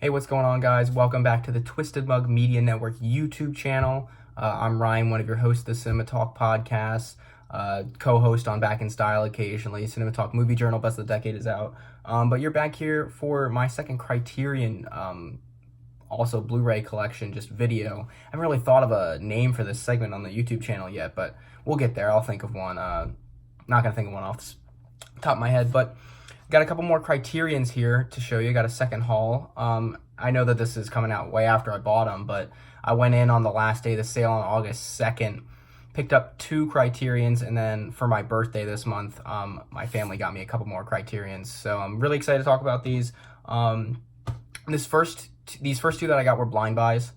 Hey, what's going on, guys? Welcome back to the Twisted Mug Media Network YouTube channel. I'm Ryan, one of your hosts of the Cinema Talk podcast, co-host on Back in Style occasionally. Cinema Talk Movie Journal, Best of the Decade is out. But you're back here for my second Criterion, also Blu Ray collection, just video. I haven't really thought of a name for this segment on the YouTube channel yet, but we'll get there. I'll think of one. Not going to think of one off the top of my head, but got a couple more Criterions here to show you. Got a second haul. I know that this is coming out way after I bought them, but I went in on the last day of the sale on August 2nd, picked up 2 Criterions, and then for my birthday this month, my family got me a couple more Criterions. So I'm really excited to talk about these. These first 2 that I got were blind buys.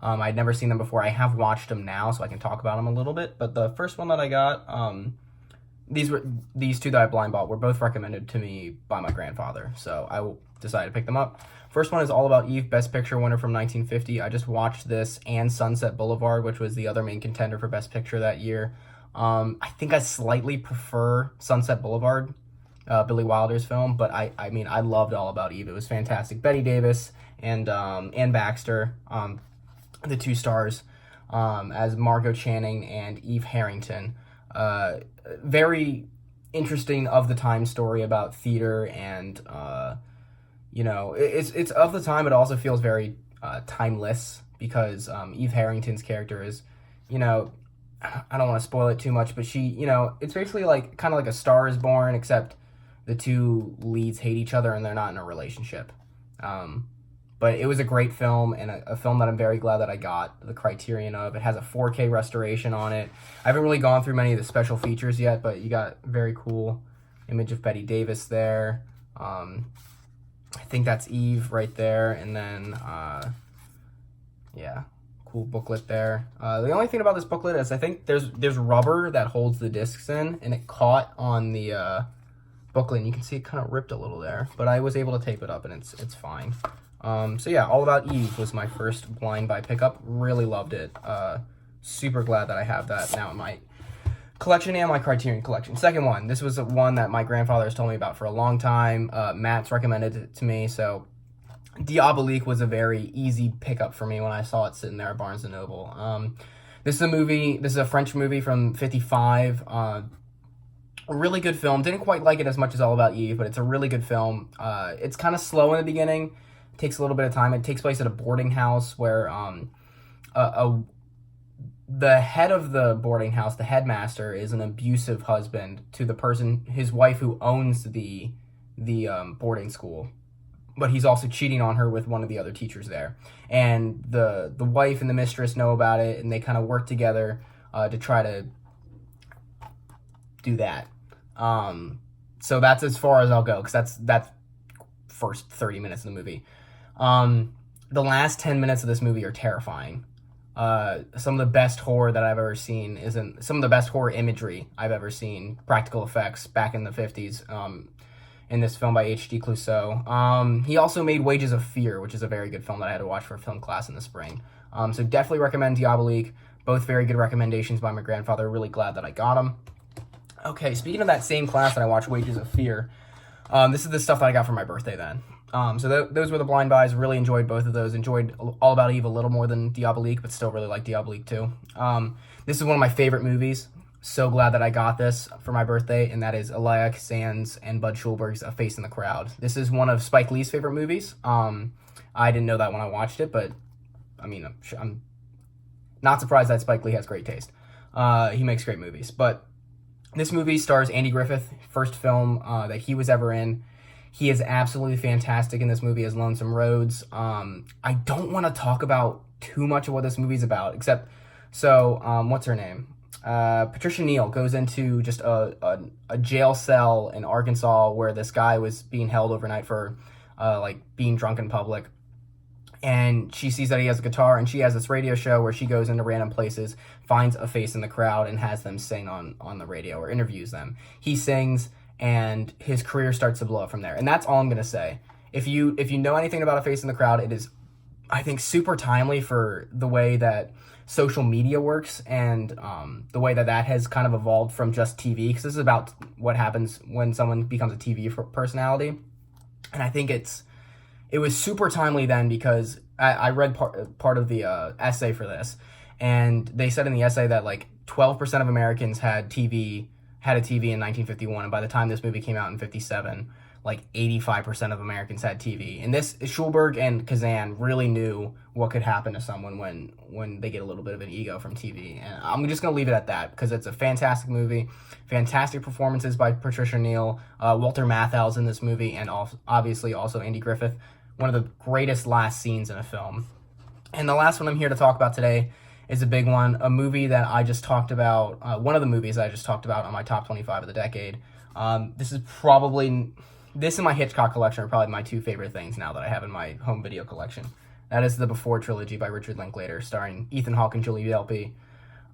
I'd never seen them before. I have watched them now, so I can talk about them a little bit. But the first one that I got, these 2 that I blind bought were both recommended to me by my grandfather, so I decided to pick them up. First one is All About Eve, Best Picture winner from 1950. I just watched this and Sunset Boulevard, which was the other main contender for Best Picture that year. I think I slightly prefer Sunset Boulevard, Billy Wilder's film, but I mean, I loved All About Eve. It was fantastic. Bette Davis and Ann Baxter, the 2 stars, as Margot Channing and Eve Harrington. Very interesting of the time story about theater, and it's of the time. It also feels very timeless because Eve Harrington's character is, I don't want to spoil it too much, but she, it's basically like kind of like A Star Is Born, except the 2 leads hate each other and they're not in a relationship. But it was a great film, and a film that I'm very glad that I got the Criterion of. It has a 4K restoration on it. I haven't really gone through many of the special features yet, but you got a very cool image of Bette Davis there. I think that's Eve right there, and then, yeah, cool booklet there. The only thing about this booklet is I think there's rubber that holds the discs in, and it caught on the booklet, and you can see it kind of ripped a little there, but I was able to tape it up, and it's fine. So yeah, All About Eve was my first blind buy pickup. Really loved it. Super glad that I have that now in my collection and my Criterion collection. Second one, this was one that my grandfather has told me about for a long time. Matt's recommended it to me, so Diabolique was a very easy pickup for me when I saw it sitting there at Barnes & Noble. This is a French movie from 55. A really good film. Didn't quite like it as much as All About Eve, but it's a really good film. It's kind of slow in the beginning. It takes a little bit of time. It takes place at a boarding house where the head of the boarding house, the headmaster, is an abusive husband to the person, his wife, who owns the boarding school. But he's also cheating on her with one of the other teachers there. And the wife and the mistress know about it, and they kind of work together to try to do that. So that's as far as I'll go, because that's first 30 minutes of the movie. The last 10 minutes of this movie are terrifying. Some of the best horror that I've ever seen some of the best horror imagery I've ever seen, practical effects back in the 50s, in this film by H.D. Clouseau. He also made Wages of Fear, which is a very good film that I had to watch for a film class in the spring. So definitely recommend Diabolique. Both very good recommendations by my grandfather. Really glad that I got them. Okay, speaking of that same class that I watched, Wages of Fear, this is the stuff that I got for my birthday then. So those were the blind buys. Really enjoyed both of those. Enjoyed All About Eve a little more than Diabolique, but still really like Diabolique too. This is one of my favorite movies. So glad that I got this for my birthday, and that is Elia Kazan's and Bud Schulberg's A Face in the Crowd. This is one of Spike Lee's favorite movies. I didn't know that when I watched it, but I mean, I'm not surprised that Spike Lee has great taste. He makes great movies, but this movie stars Andy Griffith, first film that he was ever in. He is absolutely fantastic in this movie as Lonesome Rhodes. I don't want to talk about too much of what this movie's about, except, what's her name? Patricia Neal goes into just a jail cell in Arkansas where this guy was being held overnight for being drunk in public. And she sees that he has a guitar, and she has this radio show where she goes into random places, finds a face in the crowd, and has them sing on the radio or interviews them. He sings, and his career starts to blow up from there. And that's all I'm going to say. If you know anything about A Face in the Crowd, it is, I think, super timely for the way that social media works and the way that has kind of evolved from just TV, because this is about what happens when someone becomes a TV personality. And I think it's it was super timely then because I read part of the essay for this, and they said in the essay that like 12% of Americans had a TV in 1951, and by the time this movie came out in 57, like 85% of Americans had TV. And this Schulberg and Kazan really knew what could happen to someone when they get a little bit of an ego from TV. And I'm just gonna leave it at that because it's a fantastic movie, fantastic performances by Patricia Neal, Walter Matthau's in this movie, and obviously also Andy Griffith. One of the greatest last scenes in a film. And the last one I'm here to talk about today is a big one, a movie that I just talked about, one of the movies I just talked about on my top 25 of the decade. This and my Hitchcock collection are probably my two favorite things now that I have in my home video collection. That is the Before trilogy by Richard Linklater, starring Ethan Hawke and Julie Delpy.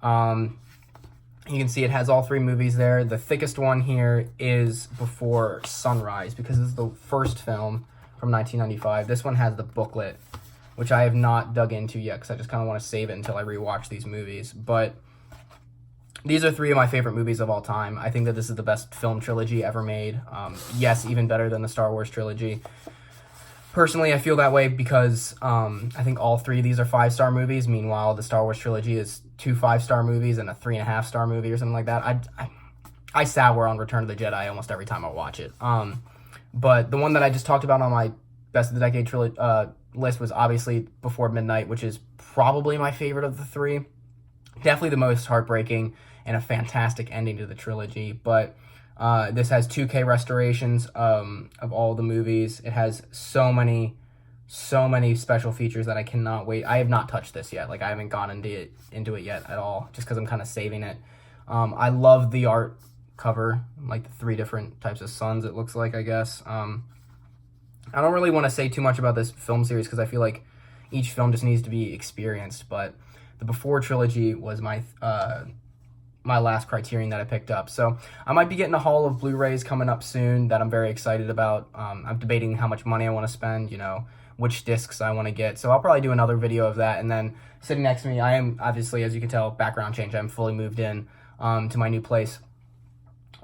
You can see it has all three movies there. The thickest one here is Before Sunrise, because this is the first film from 1995. This one has the booklet, which I have not dug into yet because I just kind of want to save it until I rewatch these movies. But these are three of my favorite movies of all time. I think that this is the best film trilogy ever made. Yes, even better than the Star Wars trilogy. Personally, I feel that way because I think all three of these are 5-star movies. Meanwhile, the Star Wars trilogy is 2 5-star movies and a 3.5-star movie or something like that. I sour on Return of the Jedi almost every time I watch it. But the one that I just talked about on my Best of the Decade list was obviously Before Midnight, which is probably my favorite of the three. Definitely the most heartbreaking and a fantastic ending to the trilogy. But this has 2K restorations of all the movies. It has so many special features that I cannot wait. I have not touched this yet. Like, I haven't gone into it yet at all, just because I'm kind of saving it. I love the art cover, like the 3 different types of suns it looks like, I guess. I don't really want to say too much about this film series because I feel like each film just needs to be experienced, but the Before trilogy was my last Criterion that I picked up. So I might be getting a haul of Blu Rays coming up soon that I'm very excited about. I'm debating how much money I want to spend, which discs I want to get. So I'll probably do another video of that. And then sitting next to me, I am obviously, as you can tell, background change. I'm fully moved in to my new place.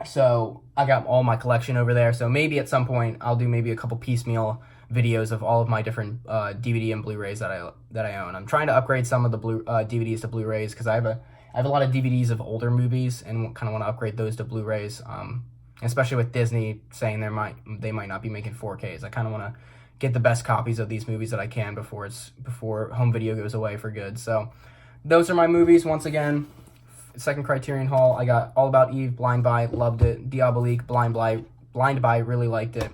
So I got all my collection over there. So maybe at some point I'll do maybe a couple piecemeal videos of all of my different DVD and Blu-rays that I own. I'm trying to upgrade some of the DVDs to Blu-rays because I have a lot of DVDs of older movies and kind of want to upgrade those to Blu-rays. Especially with Disney saying they might not be making 4Ks. I kind of want to get the best copies of these movies that I can before home video goes away for good. So those are my movies once again. Second Criterion haul. I got All About Eve, Blind By, loved it. Diabolique, Blind By, really liked it.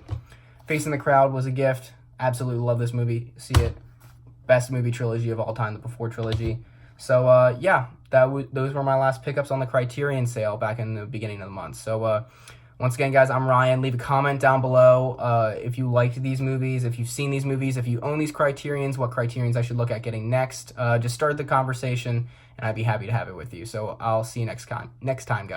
Facing the Crowd was a gift. Absolutely love this movie. See it. Best movie trilogy of all time, the Before trilogy. So yeah, those were my last pickups on the Criterion sale back in the beginning of the month. So once again, guys, I'm Ryan. Leave a comment down below if you liked these movies, if you've seen these movies, if you own these Criterions, what Criterions I should look at getting next. Just start the conversation, and I'd be happy to have it with you. So I'll see you next time, guys.